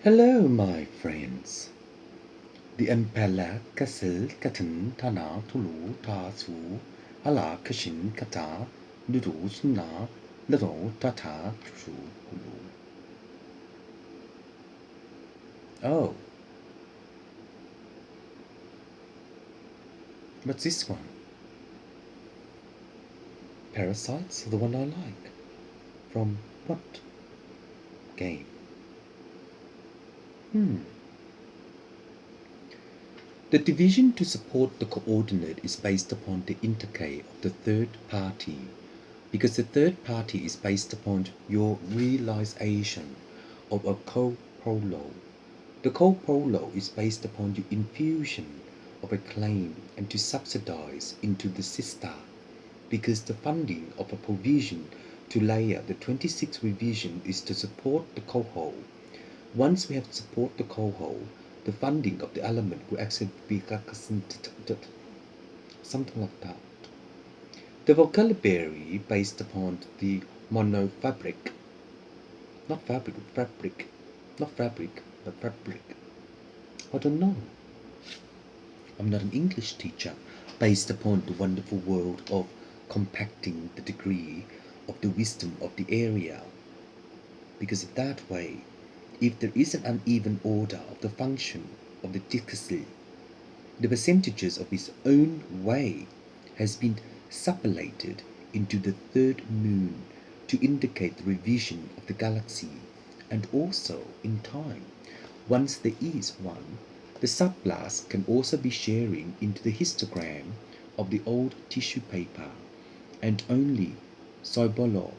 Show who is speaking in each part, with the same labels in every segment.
Speaker 1: Hello, my friends. The Impala Kasil Katan Tana Tulu Ta Su Hala Kashin Kata Nudu Suna Little Tata Shu Hulu. Oh, what's this one? Parasites, the one I like. From what game? The division to support the coordinate is based upon the interk of the third party, because the third party is based upon your realization of a co-prolo. The co-prolo is based upon your infusion of a claim and to subsidize into the sister, because the funding of a provision to layer the 26 revision is to support the coho. Once we have support the coho, the funding of the element will actually be something like that. The vocabulary based upon the monofabric, not fabric, fabric, not fabric, but fabric. I don't know. I'm not an English teacher. Based upon the wonderful world of compacting the degree of the wisdom of the area. Because of that way, if there is an uneven order of the function of the disc, the percentages of its own way has been sublated into the third moon to indicate the revision of the galaxy, and also in time, once there is one, the subblast can also be sharing into the histogram of the old tissue paper, and only Cybolo.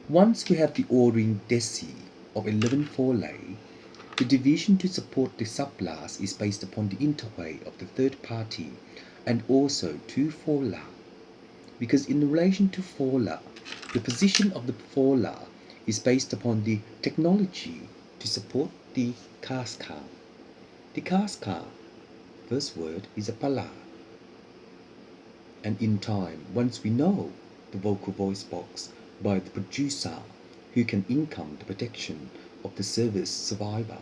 Speaker 1: Once we have the ordering deci of 11 Foley, the division to support the subblast is based upon the interplay of the third party and also to Fola, because in relation to Fola, the position of the Fola is based upon the technology to support the Casca. The Casca, first word is a Pala, and in time, once we know the vocal voice box by the producer who can income the protection of the service survivor,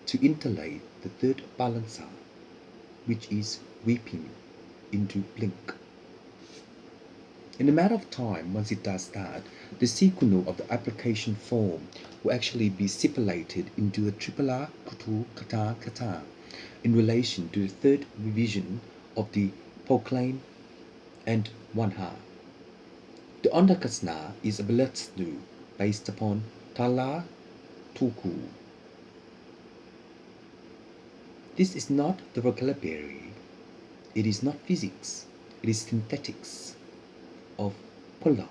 Speaker 1: to interlay the third balancer, which is weeping into blink. In a matter of time, once it does that, the sequel of the application form will actually be stipulated into a triple R kutu kata kata in relation to the third revision of the proclaim and one ha. The Ondakasna is a Beletsu based upon Tala Tuku. This is not the vocabulary, it is not physics, it is synthetics of Pola,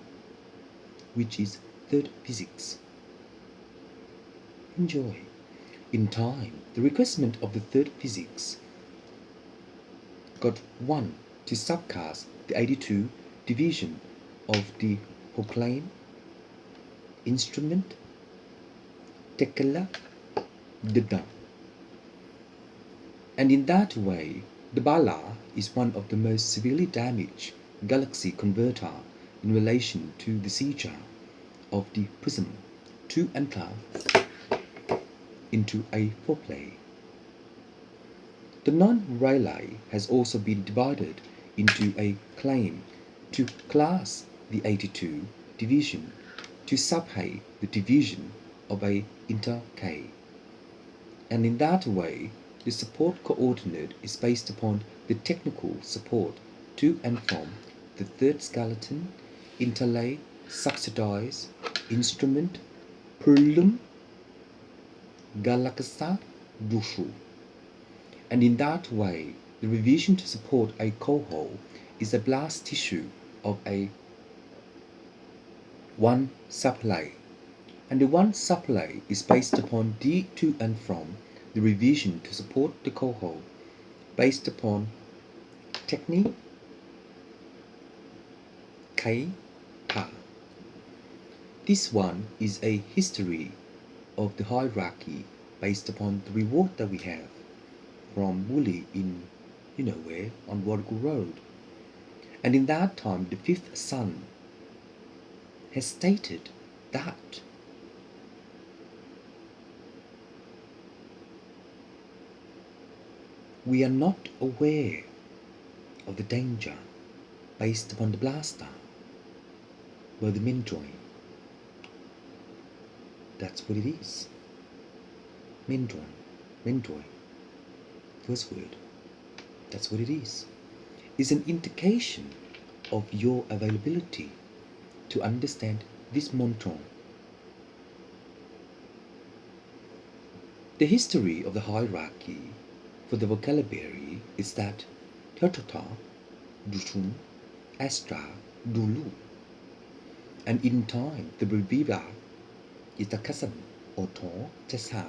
Speaker 1: which is third physics. Enjoy. In time, the requirement of the third physics got one to subcast the 82 division of the proclaim, instrument, tekela, dida. And in that way, the Bala is one of the most severely damaged galaxy converter in relation to the seizure of the prism to enter into a foreplay. The non-relay has also been divided into a claim to class the 82 division to subhay the division of a inter-K. And in that way, the support coordinate is based upon the technical support to and from the third skeleton, interlay, subsidize, instrument, perlum, galakasa, dushu. And in that way, the revision to support a coho is a blast tissue of a one supply, and the one supply is based upon D to and from the revision to support the coho based upon technique K Pa. This one is a history of the hierarchy based upon the reward that we have from Woolley in you know where on Wargu Road. And in that time the fifth son has stated that we are not aware of the danger based upon the blaster where the men join. That's what it is. Men join. First word. That's what it is. It's an indication of your availability to understand this monotone. The history of the hierarchy for the vocabulary is that Totota, Dushun, Astra, Dulu, and in time the Brivira is the Kasan or Ton Tessa.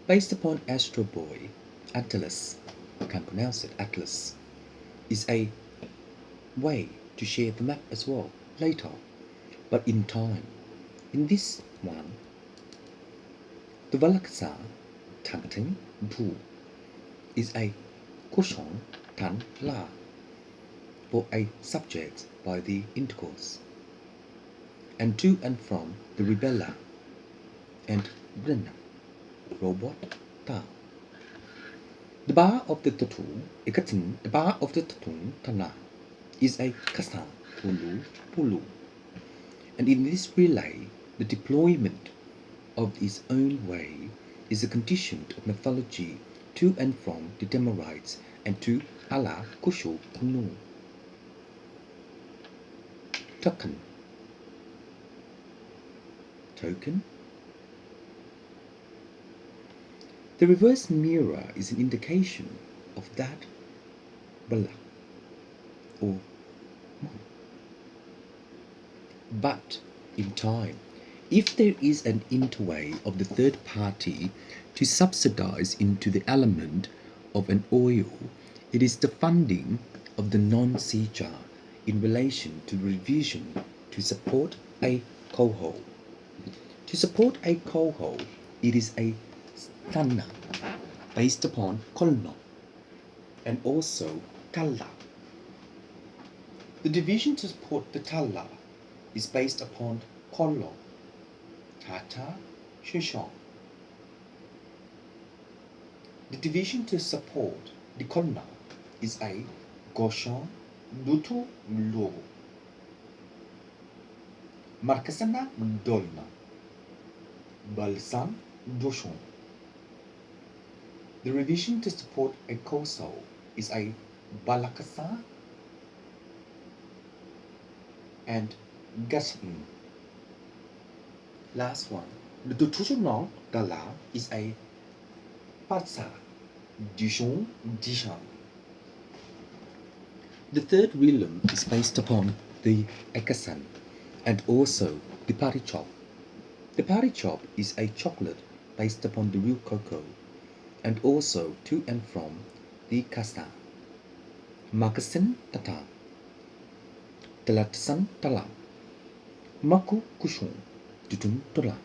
Speaker 1: Based upon Astro Boy, Atlas, I can't pronounce it, Atlas, is a way to share the map as well later, but in time. In this one, the Valaksa Tantin Bu is a Kushon Tan La for a subject by the intercourse, and to and from the Rebella and Brenna robot Ta. The bar of the Tatun, the bar of the Tatun Tana is a Kasa Pulu Pulu, and in this relay, the deployment of its own way is a condition of mythology to and from the Demorites and to Allah Kushu Kunu. Token. The reverse mirror is an indication of that Bala or Mon. But in time, if there is an interway of the third party to subsidize into the element of an oil, it is the funding of the non-seeker in relation to the revision to support a coho. To support a coho, it is a stanna based upon kolno and also talla. The division to support the talla is based upon kollo, tata, shishon. The division to support the kolna is a goshon, dutu, lo. Markasana, dolna. Balsan, doshon. The revision to support a koso is a balakasa and gasn. Last one. The tutushunong dala is a patsa, dishon, dishan. The third realm is based upon the akasan and also the party chop. The party chop is a chocolate based upon the real cocoa and also to and from the kasta. Makasin tata, talatsan tala, maku kushun, tutun tola,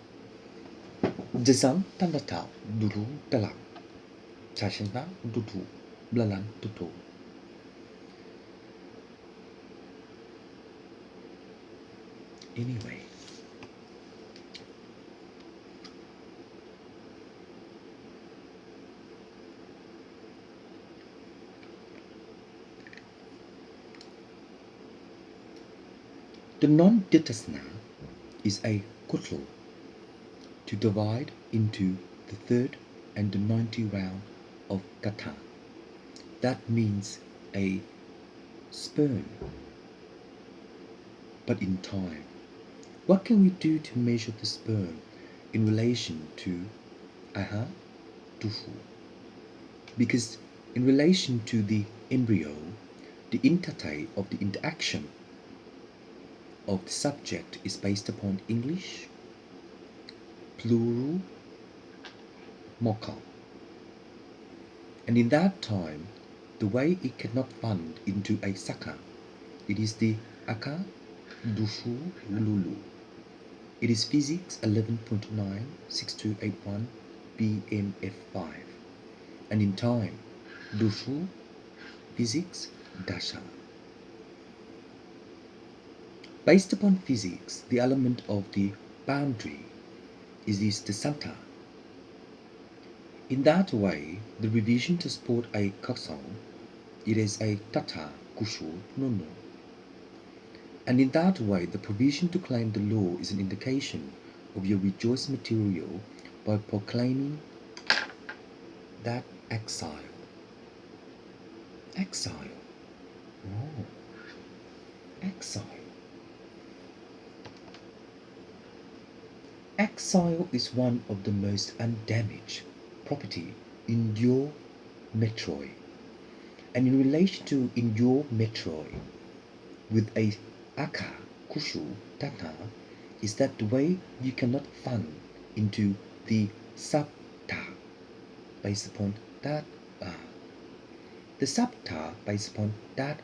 Speaker 1: jazan tanata, duru tala, chashana dutu, blalan tutu. Anyway, the non-ditasna is a kutl to divide into the third and the 90 round of kata. That means a sperm, but in time. What can we do to measure the sperm in relation to tufu? Because in relation to the embryo, the intertate of the interaction of the subject is based upon English, plural, mocha. And in that time, the way it cannot fund into a saka, it is the aka dushu lulu. It is physics 11.96281 BMF5. And in time, dushu, physics, dasha. Based upon physics, the element of the boundary is the santa. In that way, the revision to support a kaksan, it is a tata kushu nono. And in that way, the provision to claim the law is an indication of your rejoice material by proclaiming that exile. Exile. Oh, exile. Exile is one of the most undamaged property in your metroid. And in relation to in your metroid, with a aka, kushu, tata, is that the way you cannot fund into the sabta based upon that the sabta based upon that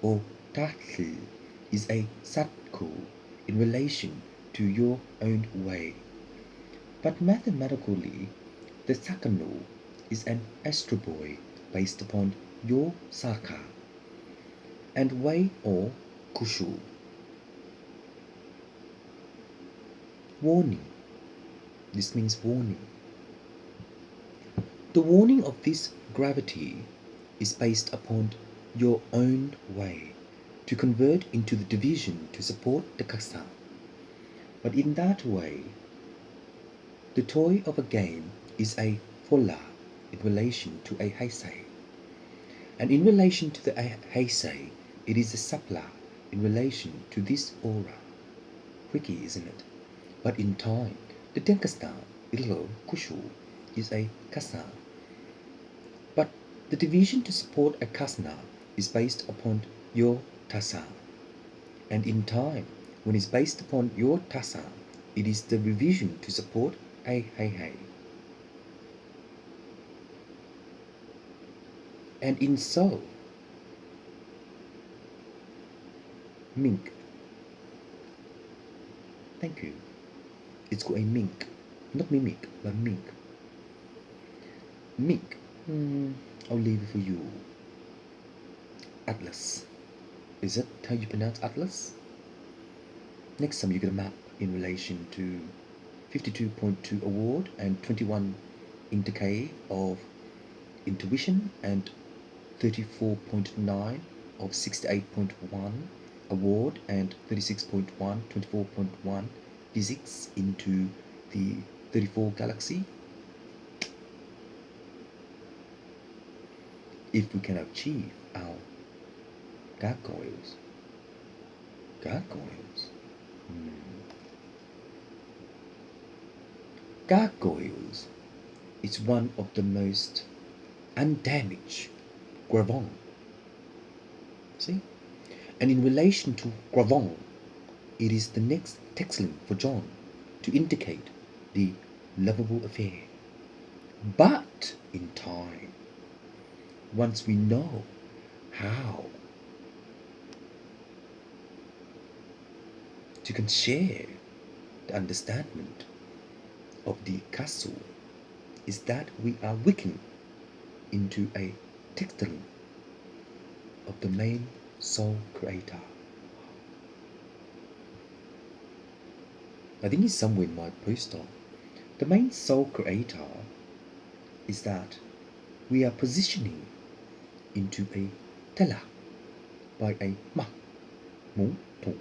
Speaker 1: or tatsu is a satku in relation to your own way. But mathematically, the sakano is an astroboy based upon your saka and way or kushu. Warning. This means warning. The warning of this gravity is based upon your own way to convert into the division to support the kasa. But in that way, the toy of a game is a fola in relation to a heisei. And in relation to the heisei, it is a sapla in relation to this aura. Tricky, isn't it? But in time, the tenkasta, ilo, kushu, is a kasa. But the division to support a kasna is based upon your tasa. And in time, when it's based upon your tasa, it is the revision to support a hei. And in so, mink. Thank you. It's called a mink. Not mimic, but mink. Mink. I'll leave it for you. Atlas. Is that how you pronounce Atlas? Next time you get a map in relation to 52.2 award and 21 in decay of intuition and 34.9 of 68.1 award and 36.1, 24.1 physics into the 34 galaxy. If we can achieve our gargoyles. Gargoyles is one of the most undamaged gravon. See? And in relation to gravon, it is the next textling for John to indicate the lovable affair. But in time, once we know how to share the understanding of the castle, is that we are weakened into a textile of the main soul creator. I think it's somewhere in my poster. The main soul creator is that we are positioning into a tela by a ma, mu, to.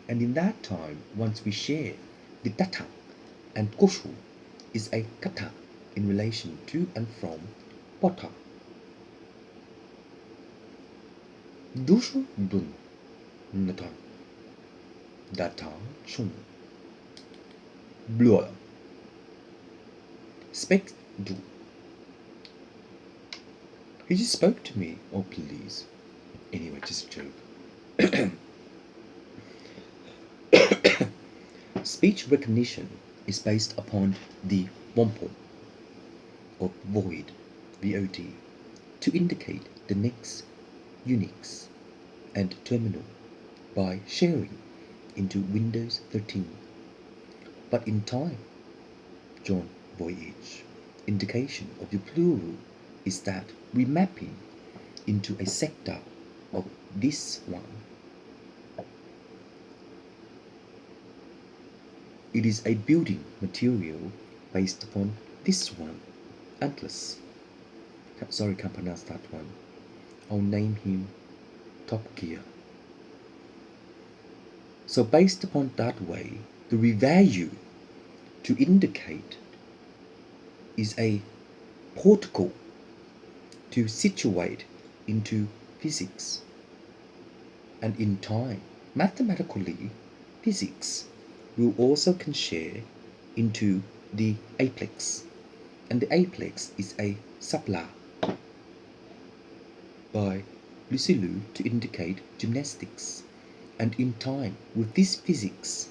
Speaker 1: And in that time, once we share the data and koshu is a kata in relation to and from pota. Dushu dun natan data shun blur spec do. He just spoke to me. Oh please. Anyway, just a joke. Speech recognition is based upon the wompo of void, VOD, to indicate the next Unix and terminal by sharing into Windows 13. But in time, John Voyage, indication of the plural is that we mapping into a sector of this one. It is a building material based upon This one, Atlas, sorry, can't pronounce that one. I'll name him Top Gear. So based upon that way, the revalue to indicate is a particle to situate into physics and in time. Mathematically, physics will also can share into the apex, and the apex is a subla by Lucy Liu to indicate gymnastics. And in time, with this physics,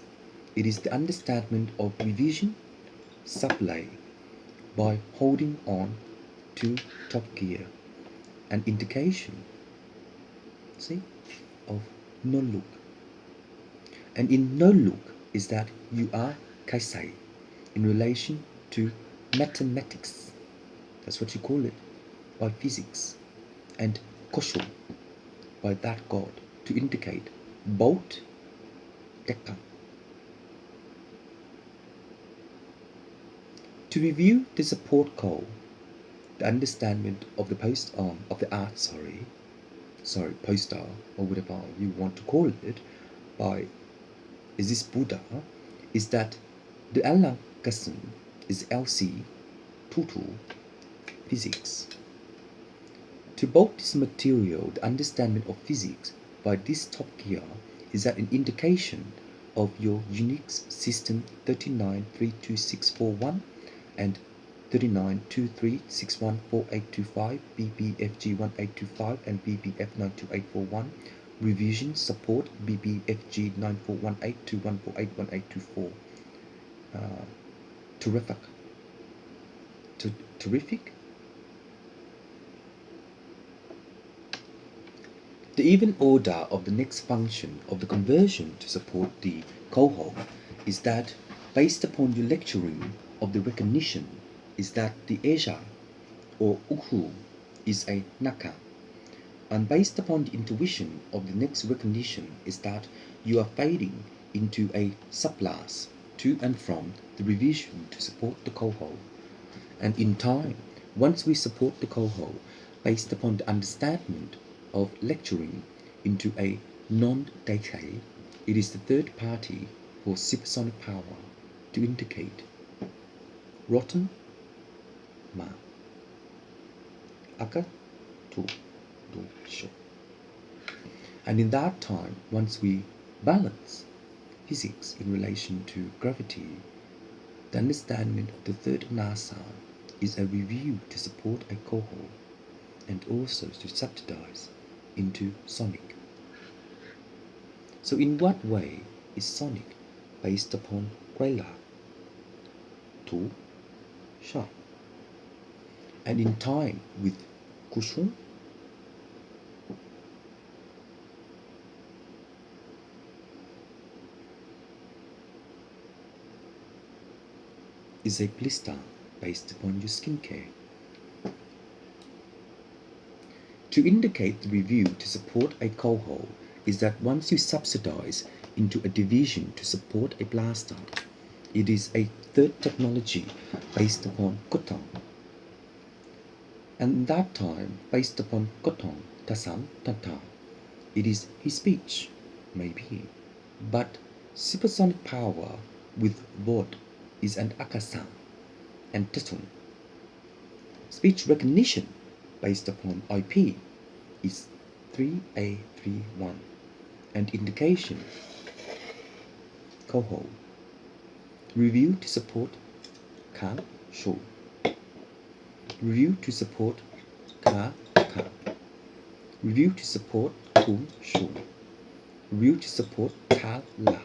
Speaker 1: it is the understanding of revision sublay by holding on to top gear, an indication, see, of no look. And in no look is that you are kaisai in relation to mathematics. That's what you call it by physics. And kosho by that god to indicate bolt dekka. To review the support call, the understanding of the poster or whatever you want to call it by is this Buddha is that the Alankasan is LC total physics. To both this material, the understanding of physics by this top gear is that an indication of your Unix system 39.32641 and 39.23.61.4825, BBFG1825 and BBF92841, revision support BBFG941821481824. Terrific. Terrific. The even order of the next function of the conversion to support the cohort is that based upon your lecturing of the recognition is that the Asia or Ukhu is a Naka, and based upon the intuition of the next recognition is that you are fading into a subclass to and from the revision to support the cohort. And in time, once we support the cohort based upon the understanding of lecturing into a non-data, it is the third party for supersonic power to indicate rotten ma aka to do show. And in that time, once we balance physics in relation to gravity, the understanding of the third NASA is a review to support a cohort and also to subsidize into sonic. So in what way is sonic based upon Grela to Sha? And in time with Kushun is a blister based upon your skincare. To indicate the review to support a cohort is that once you subsidize into a division to support a blaster, it is a third technology based upon Kotong. And that time, based upon Kotong, Tasam, Tata, it is his speech, maybe, but supersonic power with word is an Akasam and Tetun. Speech recognition based upon IP is 3A31 and indication cohort. Review to support Ka Shu. Review to support Ka Ka. Review to support Kum Shu. Review to support Ka La.